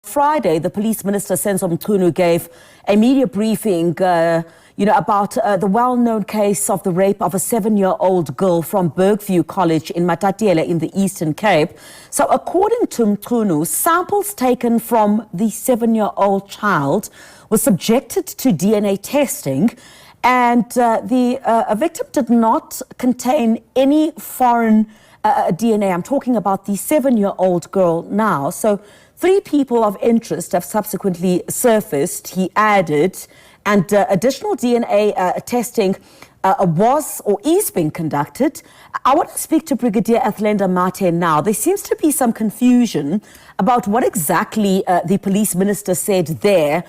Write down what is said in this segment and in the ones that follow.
Friday, the police minister, Senzo Mchunu, gave a media briefing, about the well-known case of the rape of a 7-year-old girl from Bergview College in Matatiele in the Eastern Cape. So according to Mchunu, samples taken from the 7-year-old child were subjected to DNA testing, and the victim did not contain any foreign DNA. I'm talking about the 7-year-old girl now. So 3 people of interest have subsequently surfaced, he added, and additional DNA testing was or is being conducted. I want to speak to Brigadier Athlenda Mate now. There seems to be some confusion about what exactly the police minister said there.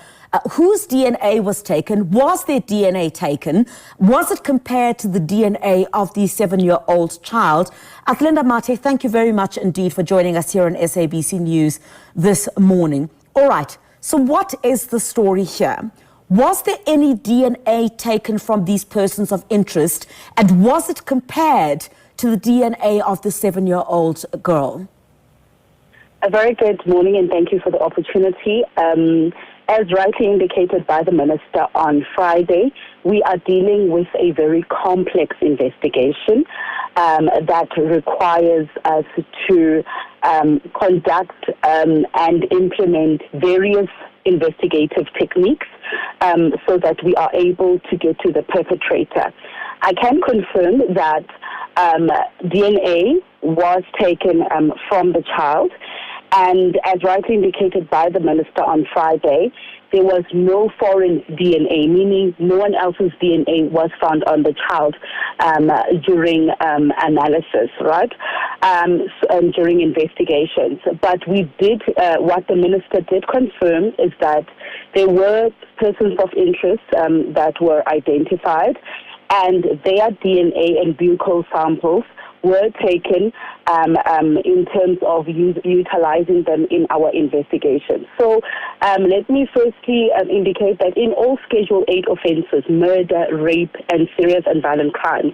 Whose DNA was taken? Was there DNA taken? Was it compared to the DNA of the 7-year-old child? Athlenda Mate, thank you very much indeed for joining us here on SABC News this morning. All right, so what is the story here? Was there any DNA taken from these persons of interest, and was it compared to the DNA of the 7-year-old girl? A very good morning, and thank you for the opportunity. As rightly indicated by the Minister on Friday, we are dealing with a very complex investigation that requires us to conduct and implement various investigative techniques so that we are able to get to the perpetrator. I can confirm that DNA was taken from the child, and as rightly indicated by the Minister on Friday, there was no foreign DNA, meaning no one else's DNA was found on the child during analysis, right? During investigations. But we did, what the Minister did confirm is that there were persons of interest that were identified, and their DNA and buccal samples were taken in terms of utilizing them in our investigation. So let me firstly indicate that in all Schedule 8 offences, murder, rape, and serious and violent crimes,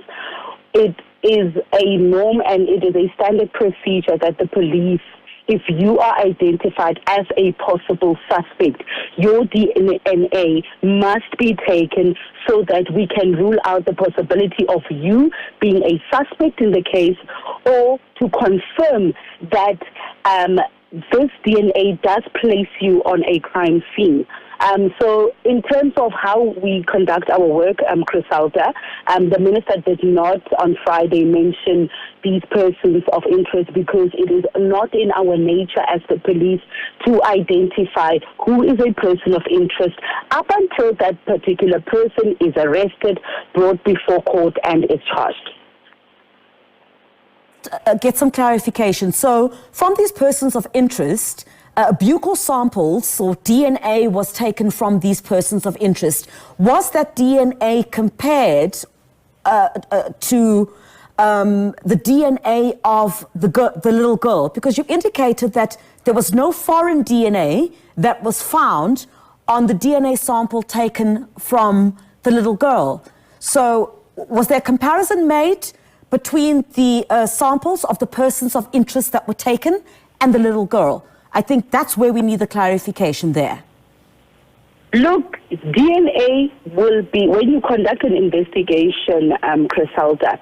it is a norm and it is a standard procedure that the police, if you are identified as a possible suspect, your DNA must be taken so that we can rule out the possibility of you being a suspect in the case, or to confirm that this DNA does place you on a crime scene. So in terms of how we conduct our work, Criselda, the Minister did not on Friday mention these persons of interest because it is not in our nature as the police to identify who is a person of interest up until that particular person is arrested, brought before court, and is charged. Get some clarification. So from these persons of interest, buccal samples or DNA was taken from these persons of interest. Was that DNA compared to the DNA of the little girl? Because you indicated that there was no foreign DNA that was found on the DNA sample taken from the little girl. So was there a comparison made between the samples of the persons of interest that were taken and the little girl? I think that's where we need the clarification there. Look, DNA will be, when you conduct an investigation, Criselda,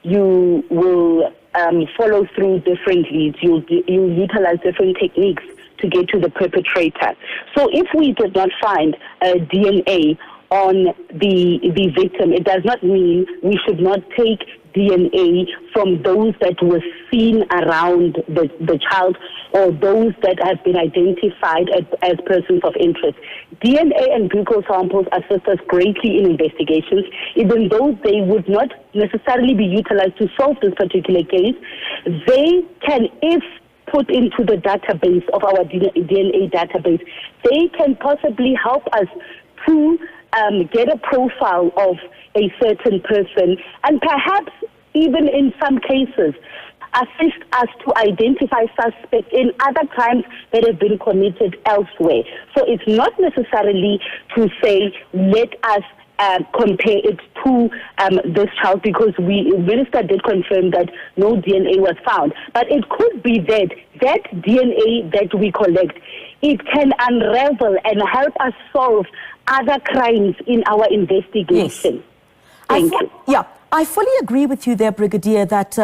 you will follow through different leads. You'll utilize different techniques to get to the perpetrator. So if we did not find DNA on the victim, it does not mean we should not take DNA from those that were seen around the child or those that have been identified as persons of interest. DNA and buccal samples assist us greatly in investigations, even though they would not necessarily be utilized to solve this particular case. They can, if put into the database of our DNA database, they can possibly help us to get a profile of a certain person, and perhaps even in some cases assist us to identify suspects in other crimes that have been committed elsewhere. So it's not necessarily to say, let us compare it to this child, because Minister did confirm that no DNA was found. But it could be that DNA that we collect, it can unravel and help us solve other crimes in our investigation. Yes. Thank you. Yeah, I fully agree with you there, Brigadier, that,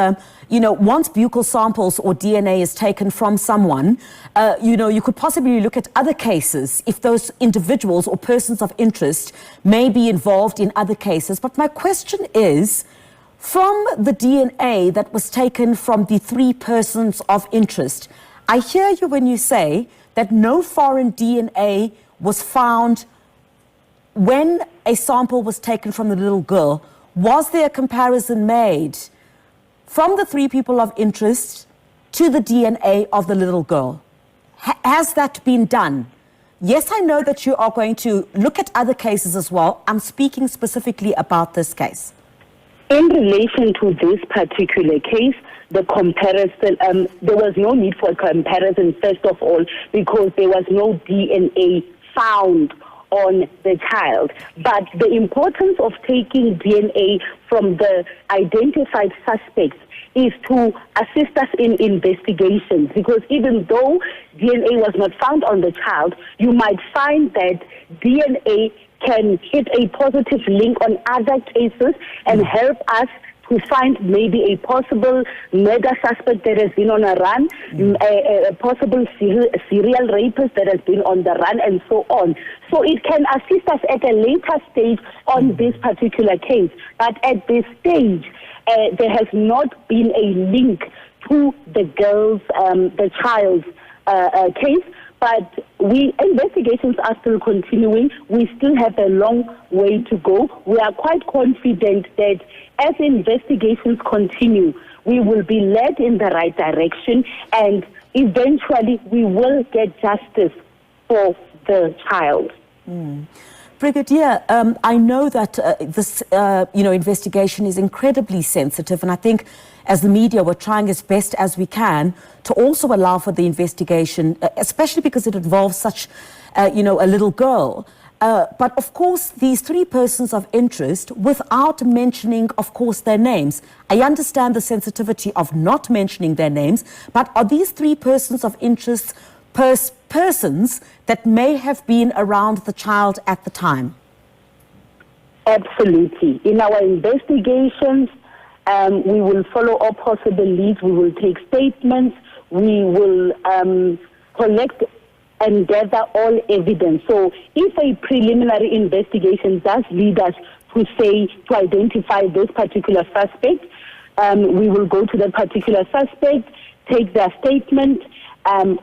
once buccal samples or DNA is taken from someone, you could possibly look at other cases if those individuals or persons of interest may be involved in other cases. But my question is, from the DNA that was taken from the 3 persons of interest, I hear you when you say that no foreign DNA was found when a sample was taken from the little girl. Was there a comparison made from the 3 people of interest to the DNA of the little girl? Has that been done? Yes, I know that you are going to look at other cases as well. I'm speaking specifically about this case. In relation to this particular case, the comparison, there was no need for a comparison, first of all, because there was no DNA found on the child. But the importance of taking DNA from the identified suspects is to assist us in investigations, because even though DNA was not found on the child, you might find that DNA can hit a positive link on other cases and help us to find maybe a possible murder suspect that has been on a run, a possible serial rapist that has been on the run, and so on. So it can assist us at a later stage on this particular case. But at this stage, there has not been a link to the girl's, the child's case. But investigations are still continuing. We still have a long way to go. We are quite confident that as investigations continue, we will be led in the right direction, and eventually we will get justice for the child. Brigadier, I know that this investigation is incredibly sensitive, and I think as the media we're trying as best as we can to also allow for the investigation, especially because it involves such a little girl. But of course, these 3 persons of interest, without mentioning, of course, their names. I understand the sensitivity of not mentioning their names, but are these 3 persons of interest persons that may have been around the child at the time? Absolutely. In our investigations, we will follow all possible leads. We will take statements. We will collect and gather all evidence. So if a preliminary investigation does lead us to identify this particular suspect, we will go to that particular suspect, take their statement,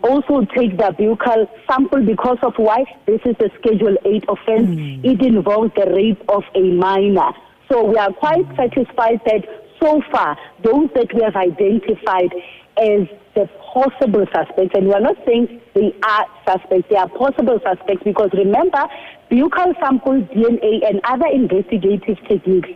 also take the buccal sample, because of why this is a Schedule 8 offense. It involves the rape of a minor. So we are quite satisfied that so far, those that we have identified as the possible suspects, and we are not saying they are suspects, they are possible suspects, because remember, buccal sample, DNA, and other investigative techniques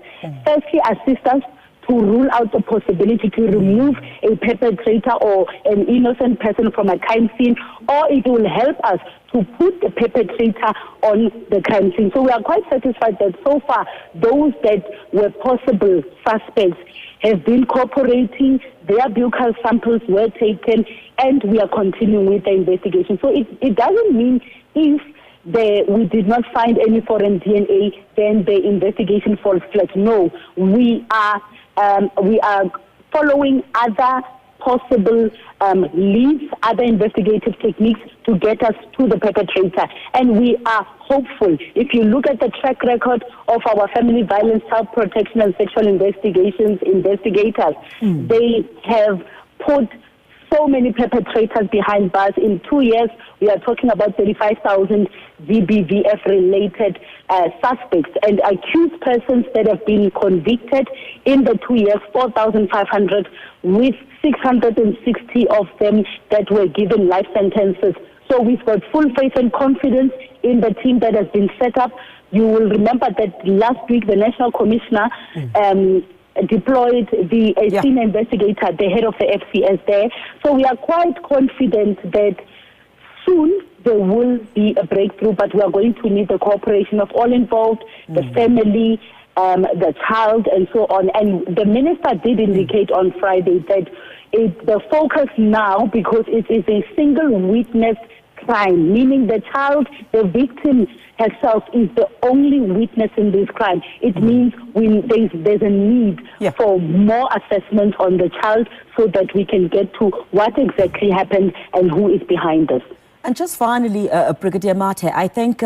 firstly assist us to rule out the possibility to remove a perpetrator or an innocent person from a crime scene, or it will help us to put the perpetrator on the crime scene. So we are quite satisfied that so far those that were possible suspects have been cooperating, their buccal samples were taken, and we are continuing with the investigation. So it doesn't mean if we did not find any foreign DNA, then the investigation falls flat. No, we are following other possible leads, other investigative techniques to get us to the perpetrator. And we are hopeful. If you look at the track record of our family violence, child protection and sexual investigations investigators, they have put so many perpetrators behind bars. In 2 years, we are talking about 35,000 GBVF-related suspects and accused persons that have been convicted in the 2 years, 4,500, with 660 of them that were given life sentences. So we've got full faith and confidence in the team that has been set up. You will remember that last week the National Commissioner deployed the senior investigator, the head of the FCS there. So we are quite confident that soon there will be a breakthrough, but we are going to need the cooperation of all involved, the family, the child, and so on. And the minister did indicate on Friday that the focus now, because it is a single witness crime, meaning the child, the victim herself, is the only witness in this crime. It means there's a need for more assessment on the child so that we can get to what exactly happened and who is behind this. And just finally, Brigadier Mate, I think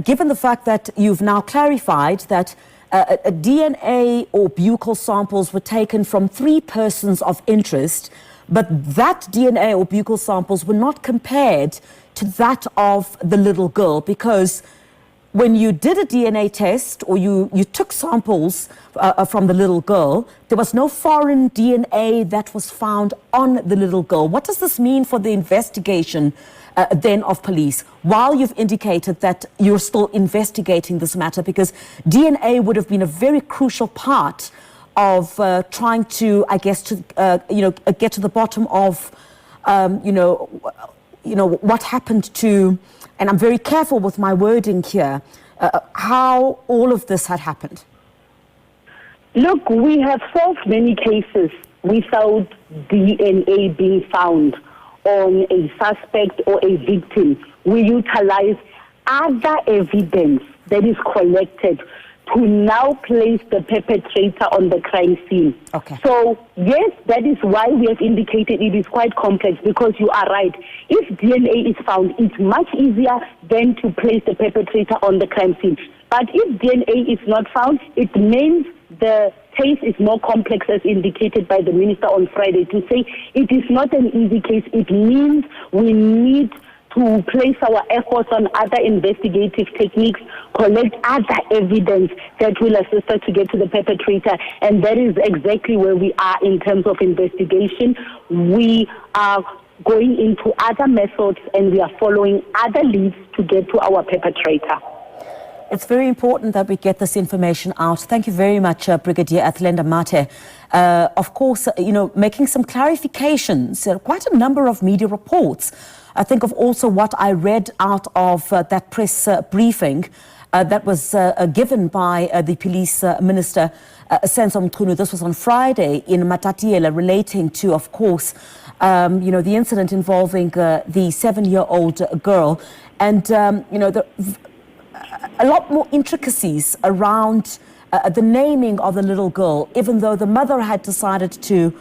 given the fact that you've now clarified that a DNA or buccal samples were taken from 3 persons of interest, but that DNA or buccal samples were not compared to that of the little girl, because when you did a DNA test or you took samples from the little girl, there was no foreign DNA that was found on the little girl. What does this mean for the investigation then of police, while you've indicated that you're still investigating this matter? Because DNA would have been a very crucial part of trying to, I guess, get to the bottom of, what happened to, and I'm very careful with my wording here, how all of this had happened. Look, we have solved many cases without DNA being found on a suspect or a victim. We utilize other evidence that is collected to now place the perpetrator on the crime scene. Okay. So, yes, that is why we have indicated it is quite complex, because you are right. If DNA is found, it's much easier than to place the perpetrator on the crime scene. But if DNA is not found, it means the case is more complex, as indicated by the minister on Friday, to say it is not an easy case. It means we need to place our efforts on other investigative techniques, collect other evidence that will assist us to get to the perpetrator. And that is exactly where we are in terms of investigation. We are going into other methods and we are following other leads to get to our perpetrator. It's very important that we get this information out. Thank you very much, Brigadier Athlenda Mate. Of course, making some clarifications, quite a number of media reports. I think of also what I read out of that press briefing that was given by the police minister, Senzo Mchunu. This was on Friday in Matatiele, relating to, of course, the incident involving the 7-year-old girl. And, a lot more intricacies around the naming of the little girl, even though the mother had decided to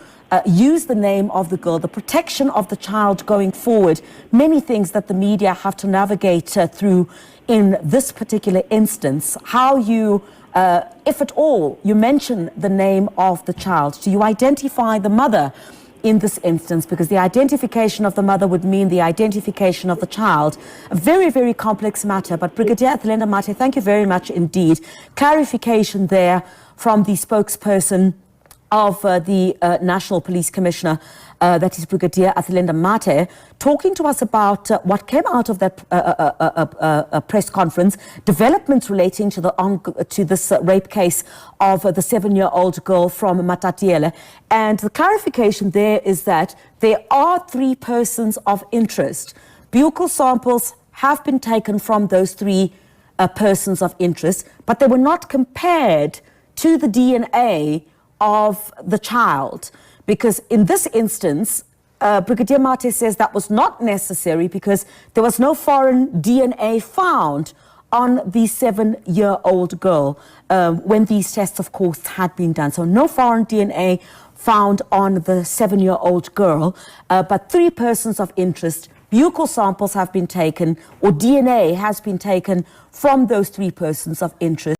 use the name of the girl, the protection of the child going forward, many things that the media have to navigate through in this particular instance. How you, if at all, you mention the name of the child, do you identify the mother in this instance? Because the identification of the mother would mean the identification of the child. A very, very complex matter. But Brigadier Athlenda Mate, thank you very much indeed. Clarification there from the spokesperson of the National Police Commissioner, that is Brigadier Athlenda Mate, talking to us about what came out of that press conference, developments relating to this rape case of the 7-year-old girl from Matatiele. And the clarification there is that there are 3 persons of interest. Buccal samples have been taken from those 3 persons of interest, but they were not compared to the DNA of the child, because in this instance, Brigadier Mate says that was not necessary because there was no foreign DNA found on the 7-year-old girl when these tests, of course, had been done. So no foreign DNA found on the 7-year-old girl, but 3 persons of interest. Buccal samples have been taken, or DNA has been taken from those 3 persons of interest.